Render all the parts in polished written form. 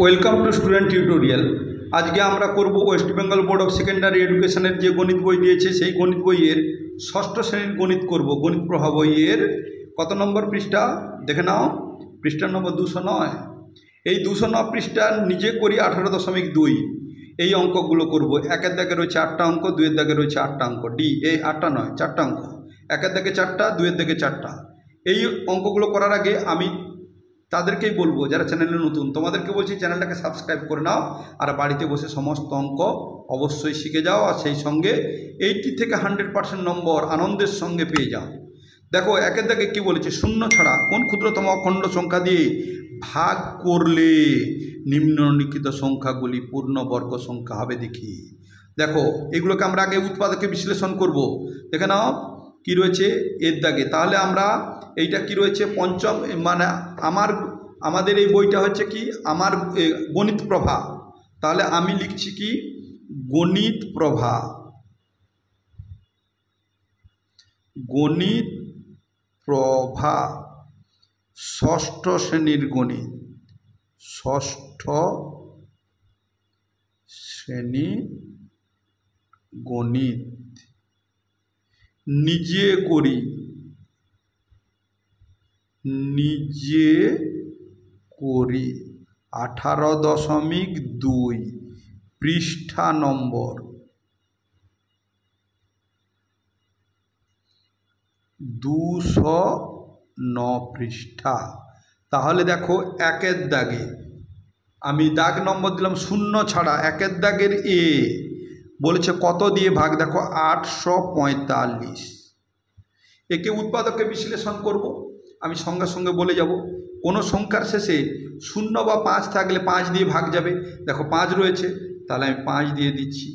Welcome to student tutorial. আজকে আমরা করব West Bengal board of secondary এডুকেশনের যে গণিত বই দিয়েছে সেই গণিত বইয়ের ষষ্ঠ শ্রেণীর গণিত করব। গণিত প্রভা বইয়ের কত নম্বর পৃষ্ঠা দেখে নাও, পৃষ্ঠা নম্বর 209। এই 209 পৃষ্ঠা নিজে করি 18.2 এই অঙ্কগুলো করব। একের দাগে রয়েছে 8টা অঙ্ক, দুইয়ের দাগে রয়েছে 8টা অঙ্ক, ডি এই 8টা নয় 4টা অঙ্ক, একের দাগে 4টা, দুইয়ের দাগে 4টা। এই অঙ্কগুলো করার আগে আমি তাদেরকেই বলবো যারা চ্যানেলে নতুন, তোমাদেরকে বলছি চ্যানেলটাকে সাবস্ক্রাইব করে নাও আর বাড়িতে বসে সমস্ত অঙ্ক অবশ্যই শিখে যাও, আর সেই সঙ্গে 80 থেকে 100% নম্বর আনন্দের সঙ্গে পেয়ে যাও। দেখো একের দাগে কী বলেছে, শূন্য ছাড়া কোন ক্ষুদ্রতম অখণ্ড সংখ্যা দিয়ে ভাগ করলে নিম্নলিখিত সংখ্যাগুলি পূর্ণবর্গ সংখ্যা হবে। দেখি দেখো এগুলোকে আমরা আগে উৎপাদকে বিশ্লেষণ করব। দেখে নাও কি রয়েছে এর দাগে, তাহলে আমরা এইটা কি রয়েছে পঞ্চম, মানে আমাদের এই বইটা হচ্ছে কি আমার গণিত প্রভা। তাহলে আমি লিখছি কি গণিত প্রভা, গণিত প্রভা ষষ্ঠ শ্রেণীর গণিত, ষষ্ঠ শ্রেণী গণিত নিজে করি, নিজে করি 18.2 পৃষ্ঠা নম্বর 209 পৃষ্ঠা। তাহলে দেখো একের দাগে আমি দাগ নম্বর দিলাম শূন্য ছাড়া, একের দাগের এ বলেছে কত দিয়ে ভাগ, দেখো 845। একে উৎপাদকে বিশ্লেষণ করব। আমি সঙ্গে সঙ্গে বলে যাব, কোনো সংখ্যার শেষে 0 বা 5 থাকলে 5 দিয়ে ভাগ যাবে। দেখো 5 রয়েছে, তাহলে আমি 5 দিয়ে দিচ্ছি।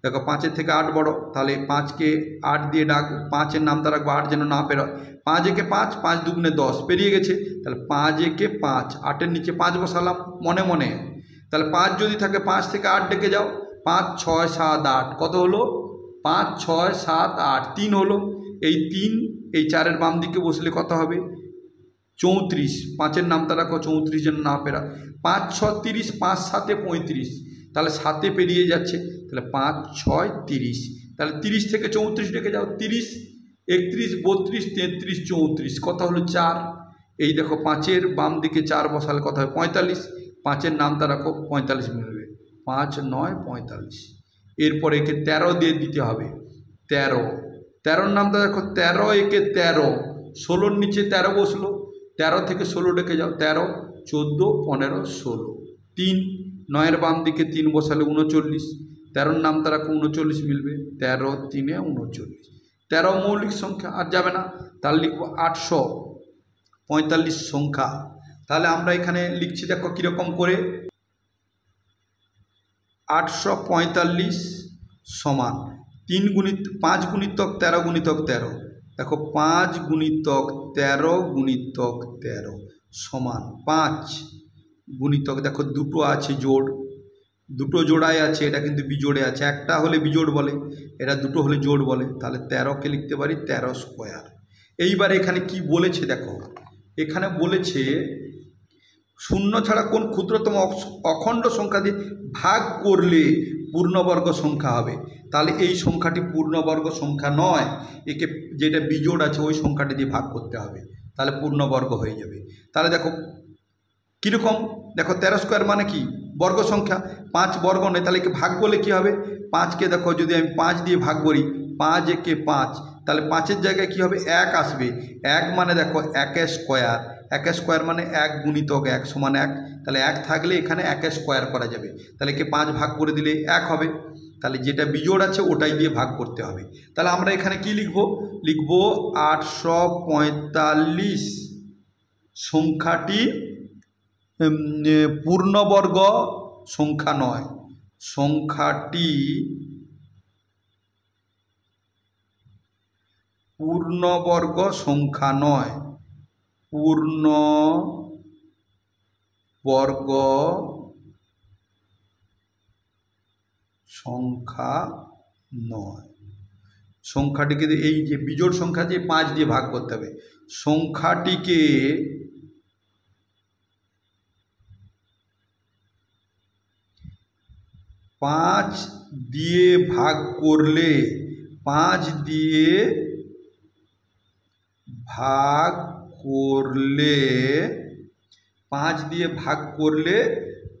দেখো 5-এর থেকে 8 বড়, তাহলে 5কে 8 দিয়ে ডাক, 5-এর নামটা রাখবো 8 যেন না পেরোয়। 5 একে 5, 5 দুগুণে 10 পেরিয়ে গেছে, তাহলে 5 একে 5, 8-এর নিচে 5 বসালাম মনে মনে। তাহলে 5 যদি থাকে 5 থেকে 8 ডেকে যাও, 5, 6, 7, 8 কত হলো, 5, 6, 7, 8 3 হলো। এই 3 এই 4-এর বাম দিকে বসলে কত হবে 34, 5-এর নামটা রাখো 34 যেন না পেরা। 5, 6, 30, 5, 7, 35, তাহলে 7 পেরিয়ে যাচ্ছে, তাহলে 5, 6, 30, তাহলে 30 থেকে 34 ডেকে যাও, 30, 31, 32, 33, 34 কত হলো 4। এই দেখো 5-এর বাম দিকে 4 বসালে কত হয় 45, 5-এর নামটা রাখো 45 মিলবে, 5, 9, 45। এরপর একে 13 দিয়ে দিতে হবে, 13-র নামটা দেখো 13 একে 13, 16-র নিচে 13 বসলো, 13 থেকে 16 ডেকে যাও, 13, 14, 15, 16, 3, 9-এর বাম দিকে 3 বসালে 39, 13-র নামটা রাখো 39 মিলবে, 13, 3, 39। 13 মৌলিক সংখ্যা আর যাবে না, তাহলে লিখবো 845 সংখ্যা। তাহলে আমরা এখানে লিখছি দেখো কীরকম করে, 845 সমান 5 গুণিতক 13 গুণিতক 13, দেখো 5 গুণিতক 13 গুণিতক 13 সমান 5 গুণিতক, দেখো দুটো আছে জোড়, দুটো জোড়ায় আছে, এটা কিন্তু বিজোড়ে আছে, একটা হলে বিজোড় বলে, এটা দুটো হলে জোড় বলে, তাহলে 13কে লিখতে পারি 13 স্কোয়ার। এইবার এখানে কি বলেছে দেখো, এখানে বলেছে শূন্য ছাড়া কোন ক্ষুদ্রতম অখণ্ড সংখ্যা দিয়ে ভাগ করলে পূর্ণবর্গ সংখ্যা হবে। তাহলে এই সংখ্যাটি পূর্ণবর্গ সংখ্যা নয়, একে যেটা বিজোড় আছে ওই সংখ্যাটি দিয়ে ভাগ করতে হবে, তাহলে পূর্ণবর্গ হয়ে যাবে। তাহলে দেখো কীরকম, দেখো 13 স্কোয়ার মানে কি বর্গ সংখ্যা, 5 বর্গ নয়, তাহলে একে ভাগ করলে কী হবে, 5কে দেখো যদি আমি 5 দিয়ে ভাগ করি, 5 একে 5, তাহলে 5-এর জায়গায় কী হবে 1 আসবে, 1 মানে দেখো 1 স্কোয়ার, 1 স্কোয়ার মানে 1 গুণিতক 1 সমান 1, তাহলে 1 থাকলে এখানে 1 স্কোয়ার করা যাবে, তাহলে একে 5 ভাগ করে দিলে 1 হবে, তাহলে যেটা বিজোড় আছে ওটাই দিয়ে ভাগ করতে হবে। তাহলে আমরা এখানে কি লিখব, লিখব 845 সংখ্যাটি পূর্ণবর্গ সংখ্যা নয়, সংখ্যাটি পূর্ণবর্গ সংখ্যা নয়, পূর্ণবর্গ সংখ্যা নয়। সংখ্যাটিকে এই যে বিজোড় সংখ্যা যে 5 দিয়ে ভাগ করতে হবে, সংখ্যাটিকে 5 দিয়ে ভাগ করলে 5 দিয়ে ভাগ করলে 5 দিয়ে ভাগ করলে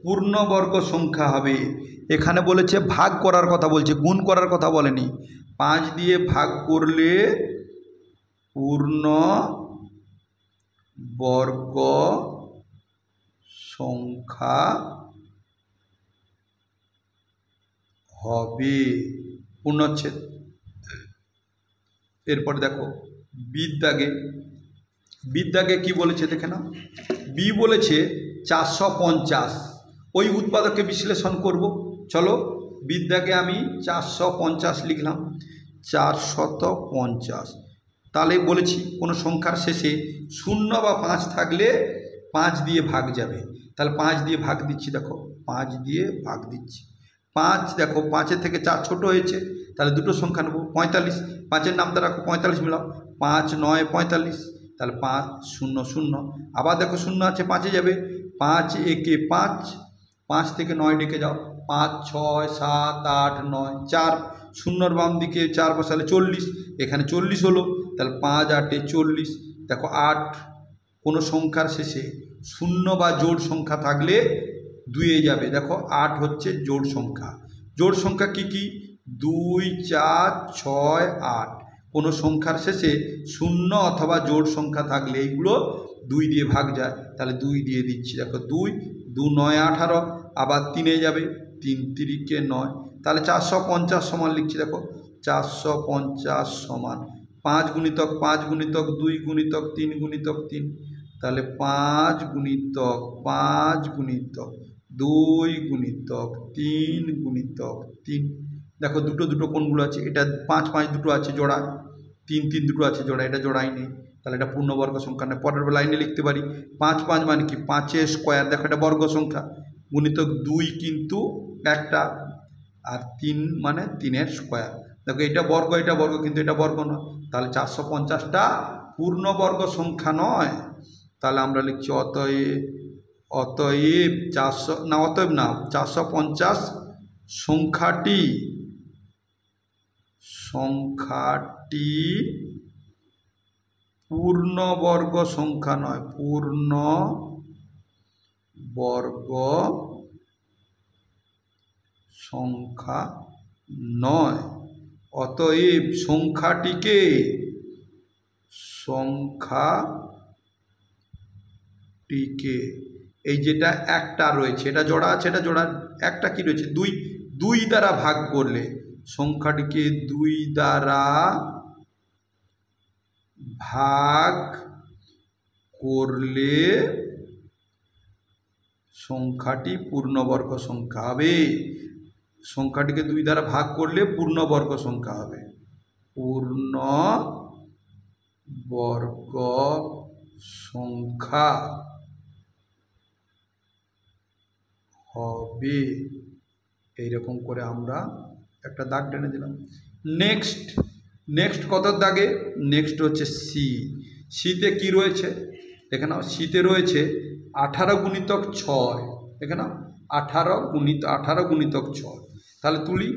পূর্ণবর্গ সংখ্যা হবে। এখানে বলেছে ভাগ করার কথা বলছে, গুণ করার কথা বলেনি। 5 দিয়ে ভাগ করলে পূর্ণবর্গ সংখ্যা হবে। পূর্ণচ্ছেদ। এরপর দেখো বিদ্যাগে কি বলেছে দেখে নাও। বি বলেছে 450। ওই উৎপাদককে বিশ্লেষণ করব। চলো বিদ্যাগে আমি 450 লিখলাম। 450। তাহলে বলেছি কোনো সংখ্যার শেষে 0 বা 5 থাকলে 5 দিয়ে ভাগ যাবে। তাহলে 5 দিয়ে ভাগ দিচ্ছি, দেখো 5 দিয়ে ভাগ দিচ্ছি। 5 দেখো 5-এর থেকে 4 ছোট হয়েছে, তাহলে দুটো সংখ্যা নেব। 45, 5-এর নামটা রাখো, 45 মিলাও। 5 9 45, তাহলে 5 0 0। আবার দেখো 0 আছে, 5-এ যাবে। 5 1 5, 5 থেকে 9 ডেকে যাও। 5 6 7 8 9 4, 0-র বাম দিকে 4 বসালে 40, এখানে 40 হলো। তাহলে 5 8 40। দেখো 8, কোনো সংখ্যার শেষে 0 বা জোড় সংখ্যা থাকলে 2-এ যাবে। দেখো 8 হচ্ছে জোড় সংখ্যা। জোড় সংখ্যা কি কি? 2 4 6 8। কোনো সংখ্যার শেষে 0 অথবা জোড় সংখ্যা থাকলে এইগুলো 2 দিয়ে ভাগ যায়, তাহলে 2 দিয়ে দিচ্ছি। দেখো 2 2 9 18, আবার 3-এ যাবে। 3 3 9, তাহলে 450 সমান লিখছি। দেখো 450 সমান 5 গুণিতক 5 গুণিতক 2 গুণিতক 3 গুণিতক 3, তাহলে 5 গুণিতক 5 গুণিতক 2 গুণিতক 3 গুণিতক 3। দেখো দুটো দুটো কোনগুলো আছে? এটা 5 5 দুটো আছে জোড়া, 3 3 দুটো আছে জোড়া, এটা জোড়াই নেই, তাহলে এটা পূর্ণবর্গ সংখ্যা নয়। পরের লাইনে লিখতে পারি 5 5 মানে কি? 5-এর স্কোয়ার। দেখো এটা বর্গ সংখ্যা। গুণিতক 2 কিন্তু একটা, আর 3 মানে 3-এর স্কোয়ার। দেখো এটা বর্গ কিন্তু এটা বর্গ নয়, তাহলে 450টা পূর্ণবর্গ সংখ্যা নয়। তাহলে আমরা লিখছি অতএব 450 সংখ্যাটি পূর্ণবর্গ সংখ্যা নয়, পূর্ণবর্গ সংখ্যা নয়। অতএব সংখ্যাটিকে এই যেটা একটা রয়েছে, এটা জোড়া আছে, এটা জোড়া, একটা কি রয়েছে? 2 2 দ্বারা ভাগ করলে, সংখ্যাটিকে 2 দ্বারা ভাগ করলে সংখ্যাটি পূর্ণবর্গ সংখ্যা হবে। সংখ্যাটিকে 2 দ্বারা ভাগ করলে পূর্ণবর্গ সংখ্যা হবে। পূর্ণবর্গ সংখ্যা হবে। এইরকম করে আমরা একটা দাগ টেনে দিলাম। নেক্সট কত দাগে? নেক্সট হচ্ছে সিতে কি রয়েছে দেখে নাও। সিতে রয়েছে 18 গুণিতক 6। দেখে নাও 18 গুণিতক 6। তাহলে তুলি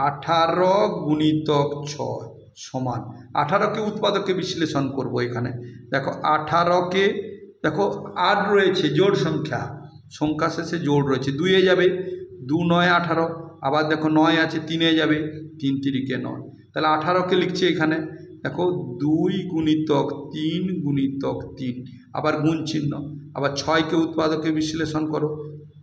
18 গুণিতক 6 সমান 18কে উৎপাদককে বিশ্লেষণ করব। এখানে দেখো 18কে দেখো 8 রয়েছে জোড় সংখ্যা, সংখ্যা শেষে জোড় রয়েছে, 2-এ যাবে। 2 9 18, আবার দেখো 9 আছে, 3-এ যাবে। 3 3 9, তাহলে 18কে লিখছি এখানে। দেখো 2 গুণিতক 3 গুণিতক 3, আবার গুণ চিহ্ন। আবার 6কে উৎপাদকে বিশ্লেষণ করো।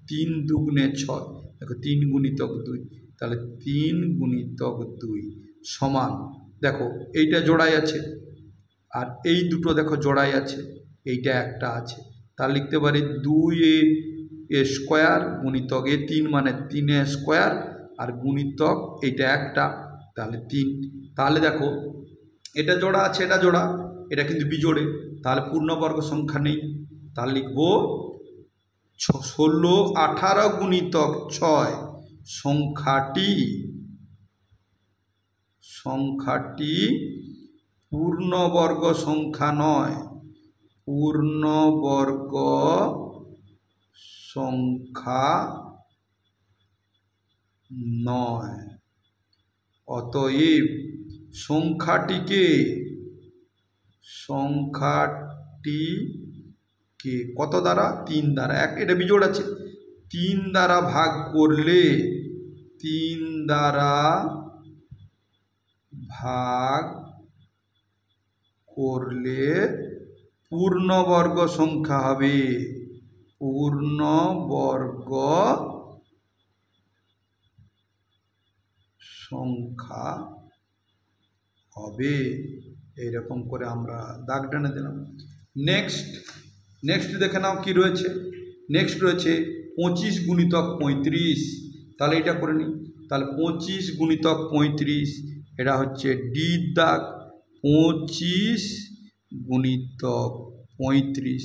3 2 6, দেখো 3 গুণিতক 2, তাহলে 3 গুণিতক 2 সমান, দেখো এইটা জোড়াই আছে, আর এই দুটো দেখো জোড়াই আছে, এইটা একটা আছে। তাহলে লিখতে পারি 2a স্কোয়ার গুণিতক 3 মানে 3a স্কোয়ার, আর গুণিতক এইটা একটা, তাহলে 3। তাহলে দেখো এটা জোড়া আছে, এটা জোড়া, এটা কিন্তু বিজোড়ে, তাহলে পূর্ণবর্গ সংখ্যা নেই। তাহলে লিখবো 16 18 গুণিতক 6 সংখ্যাটি পূর্ণবর্গ সংখ্যা নয়, পূর্ণবর্গ সংখ্যা 9। অতএব সংখ্যাটিকে কত দ্বারা? 3 দ্বারা। এটা বিজোড় আছে, 3 দ্বারা ভাগ করলে, 3 দ্বারা ভাগ করলে পূর্ণবর্গ সংখ্যা হবে। পূর্ণবর্গ সংখ্যা হবে। এইরকম করে আমরা দাগ টেনে দিলাম। নেক্সট দেখে নাও কি রয়েছে। নেক্সট রয়েছে 25 গুণিতক 35। তাহলে এটা করে নিই। তাহলে 25 গুণিতক 35, এটা হচ্ছে ডি দাগ। 25 গুণিতক 35।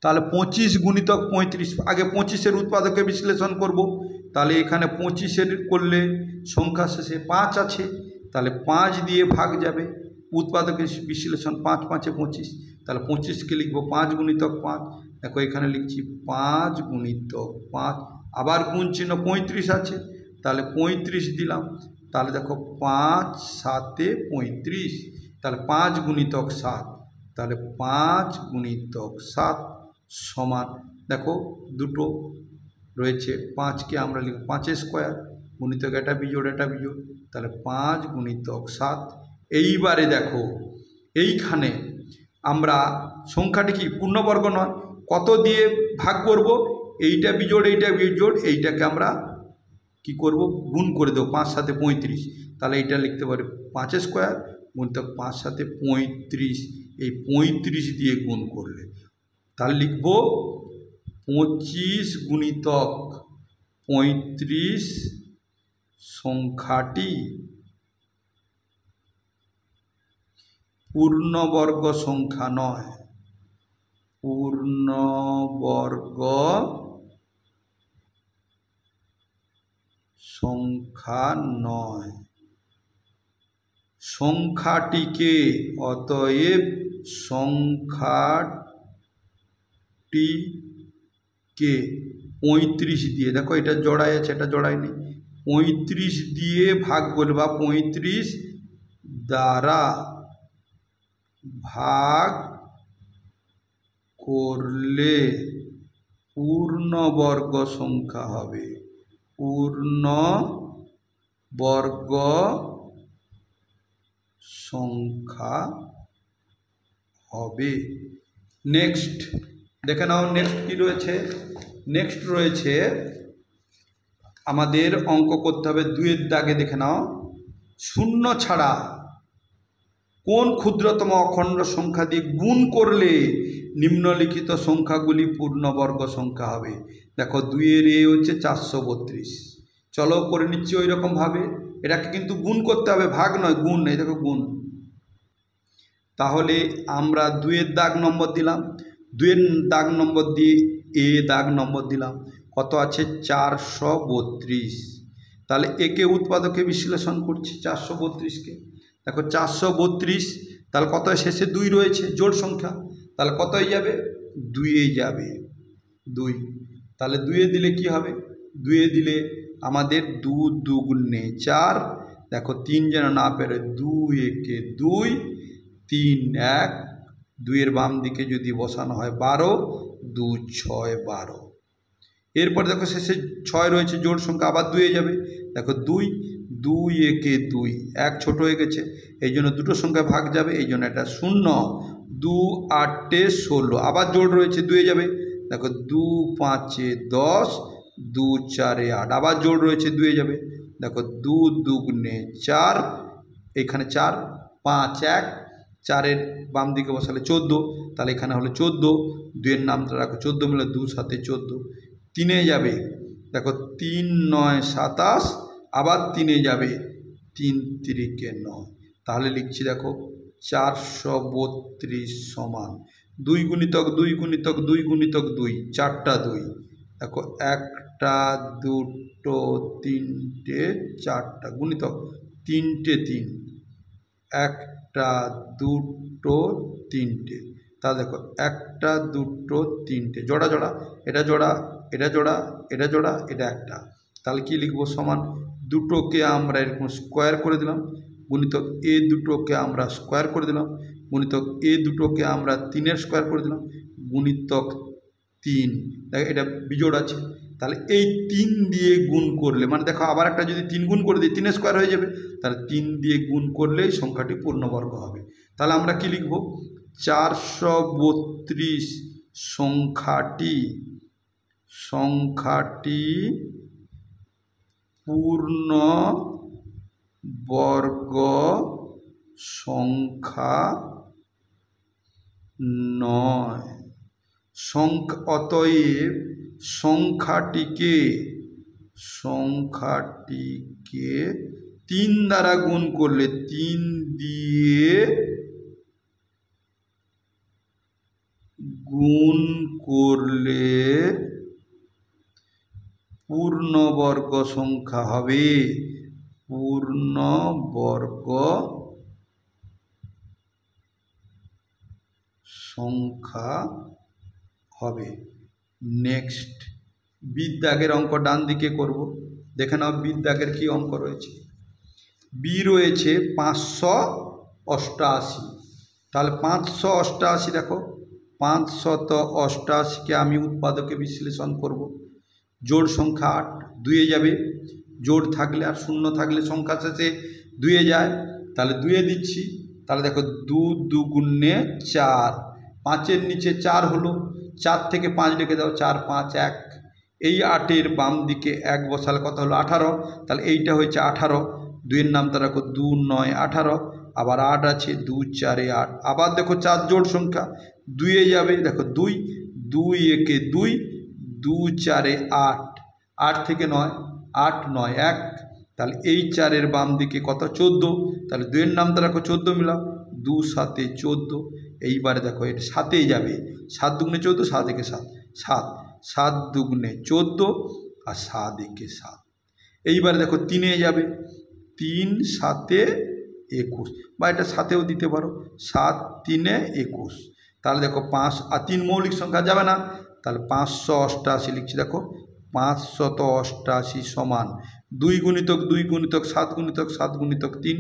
তাহলে 25 গুণিতক 35, আগে 25-এর উৎপাদকে বিশ্লেষণ করব। তাহলে এখানে 25-এর করলে সংখ্যা শেষে 5 আছে, তাহলে 5 দিয়ে ভাগ যাবে। উৎপাদকের বিশ্লেষণ 5 5-এ 25, তাহলে 25কে লিখব 5 গুণিতক 5। দেখো এখানে লিখছি 5 গুণিতক 5, আবার গুণ চিহ্ন 35 আছে, তাহলে 35 দিলাম। তাহলে দেখো 5 7-এ 35, তাহলে 5 গুণিতক 7, তাহলে 5 গুণিতক 7 সমান, দেখো দুটো রয়েছে, 5কে আমরা লিখব 5 স্কোয়ার, গুণিতক এটা বিজোড় এটা বিজোড়, তাহলে 5 গুণিতক 7। এইবারে দেখো এইখানে আমরা সংখ্যাটি কি পূর্ণবর্গ নয়, কত দিয়ে ভাগ করব? এইটা বিজোড় এইটা বিজোড়, এইটাকে আমরা কি করব? গুণ করে দেবো। 5 7-এ 35, তাহলে এইটা লিখতে পারি 5 স্কোয়ার গুণিতক 5 7-এ 35। এই 35 দিয়ে গুণ করলে তাহলে লিখব 25 গুণিতক 35 সংখ্যাটি পূর্ণবর্গ সংখ্যা নয়। পূর্ণবর্গ সংখ্যা নয়। সংখ্যাটিকে, অতএব সংখ্যাটিকে 35 দিয়ে, দেখো এটা জোড়ায় আছে এটা জোড়ায় নেই, 35 দিয়ে ভাগ করলে বা 35 দ্বারা ভাগ করলে পূর্ণবর্গ সংখ্যা হবে। পূর্ণবর্গ সংখ্যা হবে। নেক্সট দেখে নাও, নেক্সট কি রয়েছে। নেক্সট রয়েছে আমাদের অঙ্ক করতে হবে 2-এর দাগে। দেখে নাও, শূন্য ছাড়া কোন ক্ষুদ্রতম অখণ্ড সংখ্যা দিয়ে গুণ করলে নিম্নলিখিত সংখ্যাগুলি পূর্ণবর্গ সংখ্যা হবে। দেখো 2-এর এ হচ্ছে 432। চলো করে নিচ্ছি ওই রকমভাবে। এটাকে কিন্তু গুণ করতে হবে, ভাগ নয়, গুণ। এই দেখো গুণ। তাহলে আমরা 2-এর দাগ নম্বর দিলাম, 2-এর দাগ নম্বর দিয়ে এ দাগ নম্বর দিলাম। কত আছে? 432। তাহলে একে উৎপাদকে বিশ্লেষণ করছি 432-কে। দেখো 432, তাহলে কত শেষে 2 রয়েছে, জোড় সংখ্যা, তাহলে কত হয়ে যাবে? 2-এ যাবে 2। তাহলে 2-এ দিলে কি হবে? 2-এ দিলে আমাদের 2 2 4। দেখো 3 যেন না পেরে, 2 একে 2, 3 1, 2-এর বাম দিকে যদি বসানো হয় 12, 2 6 12। এরপর দেখো শেষে 6 রয়েছে, জোড় সংখ্যা, আবার 2-এ যাবে। দেখো 2 2 একে 2, 1 ছোট হয়ে গেছে, এই জন্য দুটো সংখ্যা ভাগ যাবে, এই জন্য এটা 0। 2 8-এ 16, আবার জোড় রয়েছে, 2-এ যাবে। দেখো 2 5-এ 10, 2 4-এ 8, আবার জোড় রয়েছে, 2-এ যাবে। দেখো 2 2 4, এখানে 4 5 1, 4-এর বাম দিকে বসালে 14, তাহলে এখানে হলো 14। 2-এর নামটা রাখো 14 মিলে 2 7-এ 14। 3-এ যাবে, দেখো 3 9 27, আবার 3-এ যাবে, 3 3-কে 9। তাহলে লিখছি দেখো 432 সমান 2 গুণিতক 2 গুণিতক 2 গুণিতক 2, 4টা 2। দেখো 1টা 2টো 3টে 4টা গুণিতক 3টে 3, 1টা 2টো 3টে। তা দেখো 1টা 2টো 3টে, জোড়া জোড়া, এটা জোড়া এটা জোড়া এটা জোড়া, এটা একটা। তাহলে কি লিখব, সমান দুটোকে আমরা এরকম স্কোয়ার করে দিলাম, গুণিতক এ দুটোকে আমরা স্কোয়ার করে দিলাম, গুণিতক এ দুটোকে আমরা 3-এর স্কোয়ার করে দিলাম, গুণিতক 3। দেখো এটা বিজোড় আছে, তাহলে এই 3 দিয়ে গুণ করলে, মানে দেখো আবার একটা যদি 3 গুণ করে দিই 3 স্কোয়ার হয়ে যাবে, তাহলে 3 দিয়ে গুণ করলেই সংখ্যাটি পূর্ণবর্গ হবে। তাহলে আমরা কি লিখব, 432 সংখ্যাটি পূর্ণ বর্গ সংখ্যা নয়। অতএব সংখ্যাটিকে 3 দ্বারা গুণ করলে, 3 দিয়ে গুণ করলে পূর্ণবর্গ সংখ্যা হবে, পূর্ণবর্গ সংখ্যা হবে। নেক্সট, বিদ্যাগের অঙ্ক ডান দিকে করব। দেখে নাও বিদ্যাগের কি অঙ্ক রয়েছে। বি রয়েছে 588, তাহলে 588 দেখো, 588কে আমি উৎপাদকে বিশ্লেষণ করব। জোড় সংখ্যা 8, 2-এ যাবে, জোড় থাকলে আর শূন্য থাকলে সংখ্যা শেষে 2-এ যায়, তাহলে 2-এ দিচ্ছি। তাহলে দেখো 2 2 4, 5-এর নিচে 4 হলো, 4 থেকে 5 লিখে দাও, 4 5 1। এই 8-এর বাম দিকে 1 বসালে কত হলো, 18। তাহলে এইটা হয়েছে 18, 2-এর নামটা রাখো 2 9 18, আবার 8 আছে, 2 4 8। আবার দেখো 4 জোড় সংখ্যা, 2-এ যাবে, দেখো 2 2 1 2, 2 4 8, 8 থেকে 9, 8 9 1। তাহলে এই 4-এর বাম দিকে কত, 14। তাহলে 2-এর নামটা রাখো 14 মিলাও, 2 7 14। এইবারে দেখো এটা 7-এই যাবে, 7 2 14, 7 1 7, 7 7 2 14 আর 7 1 7। এইবারে দেখো 3-এ যাবে, 3 7 21, বা এটা 7-এও দিতে পারো, 7 3 21। তাহলে দেখো 5 আর 3 মৌলিক সংখ্যা যাবে না, তাহলে 588 লিখছি। দেখো 588 সমান 2 গুণিতক 2 গুণিতক 7 গুণিতক 7 গুণিতক 3।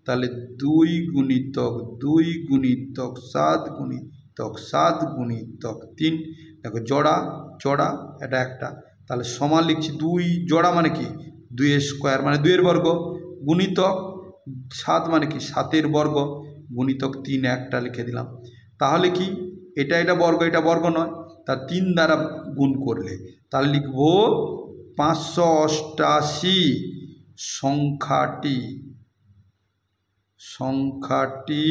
তাহলে 2 গুণিতক 2 গুণিতক 7 গুণিতক 7 গুণিতক 3। দেখো জোড়া জোড়া, এটা একটা, তাহলে সমান লিখছি 2 জোড়া মানে কি 2 স্কোয়ার মানে 2-এর বর্গ, গুণিতক 7 মানে কি 7-এর বর্গ, গুণিতক 3 একটা লিখে দিলাম। তাহলে কি এটা বর্গ, এটা বর্গ নয়, তার 3 দ্বারা গুণ করলে, তাহলে লিখব 588 সংখ্যাটি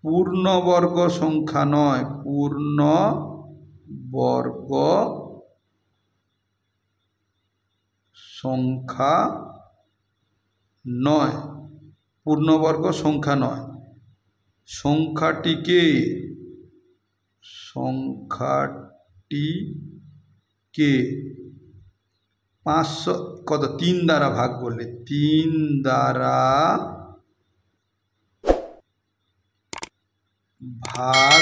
পূর্ণবর্গ সংখ্যা নয়, পূর্ণবর্গ সংখ্যা নয়, পূর্ণবর্গ সংখ্যা নয়। সংখ্যাটিকে 500 কত 3 দ্বারা ভাগ করলে, 3 দ্বারা ভাগ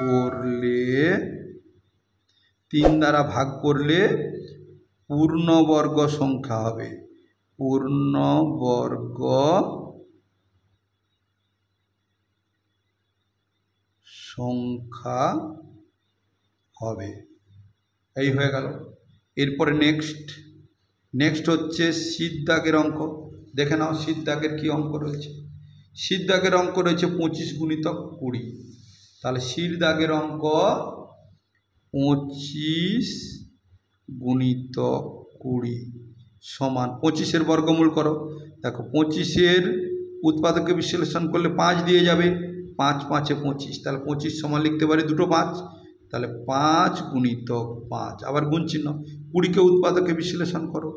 করলে, 3 দ্বারা ভাগ করলে পূর্ণবর্গ সংখ্যা হবে, পূর্ণবর্গ সংখ্যা হবে। এই হয়ে গেল। এরপরে নেক্সট হচ্ছে সিদ্ধাগের অঙ্ক। দেখে নাও সিদ্ধাগের কি অঙ্ক রয়েছে। সিদ্ধাগের অঙ্ক রয়েছে 25 গুণিতক 20। তাহলে সিদ্ধাগের অঙ্ক 25 গুণিতক 20 সমান 25-এর বর্গমূল করো। দেখো 25-এর উৎপাদকে বিশ্লেষণ করলে 5 দিয়ে যাবে, 5 5 25, তাহলে 25 সমান লিখতে পারি 2 5। তাহলে 5 গুণিতক 5, আবার গুণ চিহ্ন। 20-কে উৎপাদকে বিশ্লেষণ করো,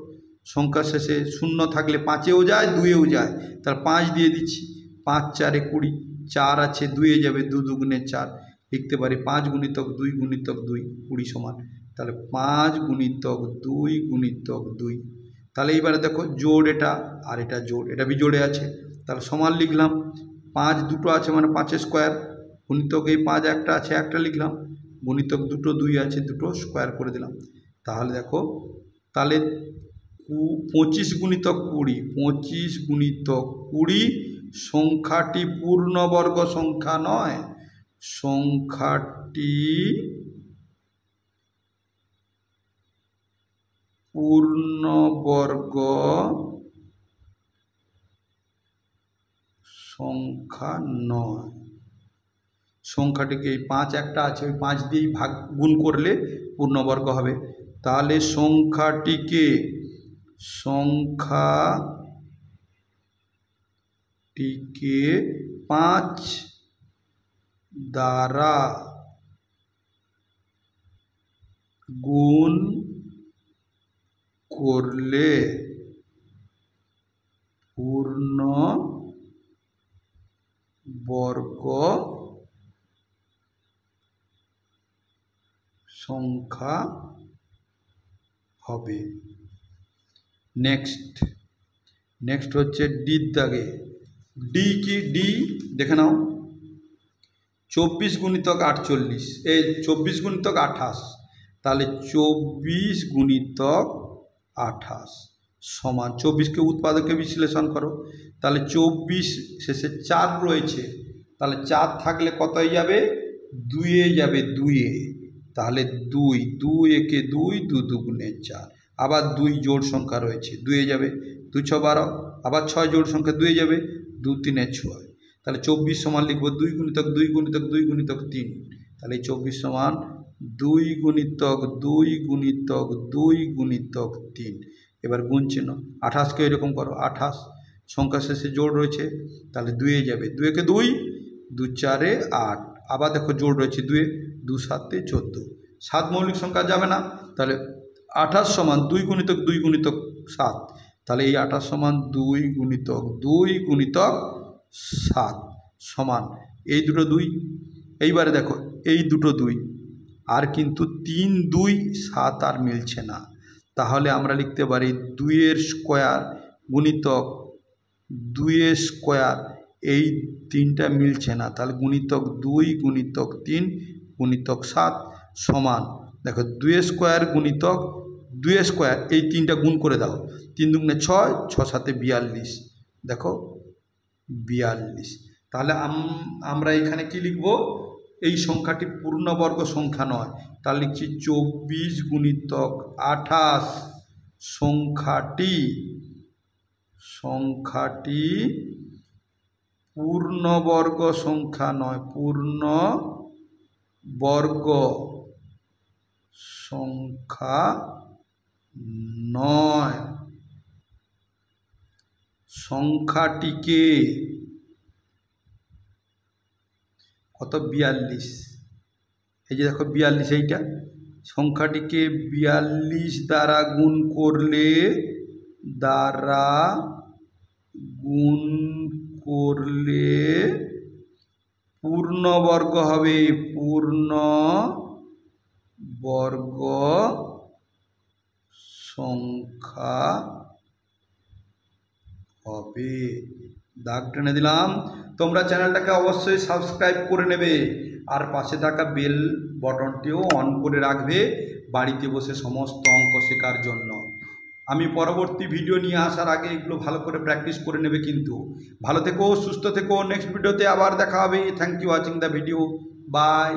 সংখ্যা শেষে শূন্য থাকলে 5-এও যায় 2-এও যায়, তাহলে 5 দিয়ে দিচ্ছি। 5 4 20, 4 আছে 2-এ যাবে, 2 2 4, লিখতে পারি 5 গুণিতক 2 গুণিতক 2 20 সমান। তাহলে 5 গুণিতক 2 গুণিতক 2। তাহলে এইবারে দেখো জোড় এটা আর এটা জোড়, এটা বিজোড়ে আছে, তাহলে সমান লিখলাম। 5 দুটো আছে মানে 5 স্কোয়ার, গুণিতক এই 5 একটা আছে একটা লিখলাম, গুণিতক দুটো 2 আছে, দুটো স্কোয়ার করে দিলাম। তাহলে দেখো তাহলে 25 গুণিতক 20, 25 গুণিতক 20, সংখ্যাটি পূর্ণবর্গ সংখ্যা নয়, সংখ্যাটি পূর্ণবর্গ সংখ্যা নয়। সংখ্যাটিকে এই 5 একটা আছে, ওই 5 দিয়েই গুণ করলে পূর্ণবর্গ হবে। তাহলে সংখ্যাটিকে 5 দ্বারা গুণ করলে পূর্ণবর্গ সংখ্যা হবে। নেক্সট হচ্ছে ডির দাগে। ডি কি? ডি দেখে নাও, 24 গুণিতক 48, এই 24 গুণিতক 28, তাহলে 24 গুণিতক 28 সমান 24কে উৎপাদকে বিশ্লেষণ করো, তাহলে 24 শেষে 4 রয়েছে, তাহলে 4 থাকলে কত হয়ে যাবে? 2 যাবে, 2, তাহলে 2, 2 একে 2, 2 দুগুণে 4, আবার 2 জোড় সংখ্যা রয়েছে, 2 যাবে, 2 6 12, আবার 6 জোড় সংখ্যা 2 যাবে, 2 3 6, তাহলে 24 সমান লিখবো 2 গুণিতক 2 গুণিতক 2 গুণিতক 3, তাহলে 24 সমান 2 গুণিতক 2 গুণিতক 2 গুণিতক 3। এবার গুণ চিহ্ন, 28কে এরকম করো, 28 সংখ্যা শেষে জোড় রয়েছে, তাহলে 2 যাবে, 2 একে 2, 2 4 8, আবার দেখো জোড় রয়েছে 2, 2 7 14, 7 মৌলিক সংখ্যা যাবে না, তাহলে 28 সমান 2 গুণিতক 2 গুণিতক 7, তাহলে এই 28 সমান 2 গুণিতক 2 গুণিতক 7 সমান এই দুটো 2। এইবারে দেখো এই দুটো 2, আর কিন্তু 3 2 7 আর মিলছে না, তাহলে আমরা লিখতে পারি 2 এর স্কোয়ার গুণিতক 2 এর স্কোয়ার, এই 3টা মিলছে না, তাহলে গুণিতক 2 গুণিতক 3 গুণিতক 7 সমান, দেখো 2 এর স্কোয়ার গুণিতক 2 এর স্কোয়ার, এই 3টা গুণ করে দাও, 3 দুগুণে 6, 6 7 42, দেখো 42। তাহলে আমরা এখানে কি লিখব? এই সংখ্যাটি পূর্ণবর্গ সংখ্যা নয়, তাহলে লিখছি 24 গুণিতক 28 সংখ্যাটি পূর্ণবর্গ সংখ্যা নয়, পূর্ণবর্গ সংখ্যা নয়। সংখ্যাটিকে কত? 42, এই যে দেখো 42, এইটা সংখ্যাটিকে 42 দ্বারা গুণ করলে পূর্ণবর্গ হবে, পূর্ণবর্গ সংখ্যা হবে। দাগ টেনে দিলাম। তোমরা চ্যানেলটাকে অবশ্যই সাবস্ক্রাইব করে নেবে, আর পাশে থাকা বেল বটনটিও অন করে রাখবে বাড়িতে বসে সমস্ত অঙ্ক শেখার জন্য। আমি পরবর্তী ভিডিও নিয়ে আসার আগে এগুলো ভালো করে প্র্যাকটিস করে নেবে কিন্তু। ভালো থেকো, সুস্থ থেকো, নেক্সট ভিডিওতে আবার দেখা হবে। Thank you watching the video, by.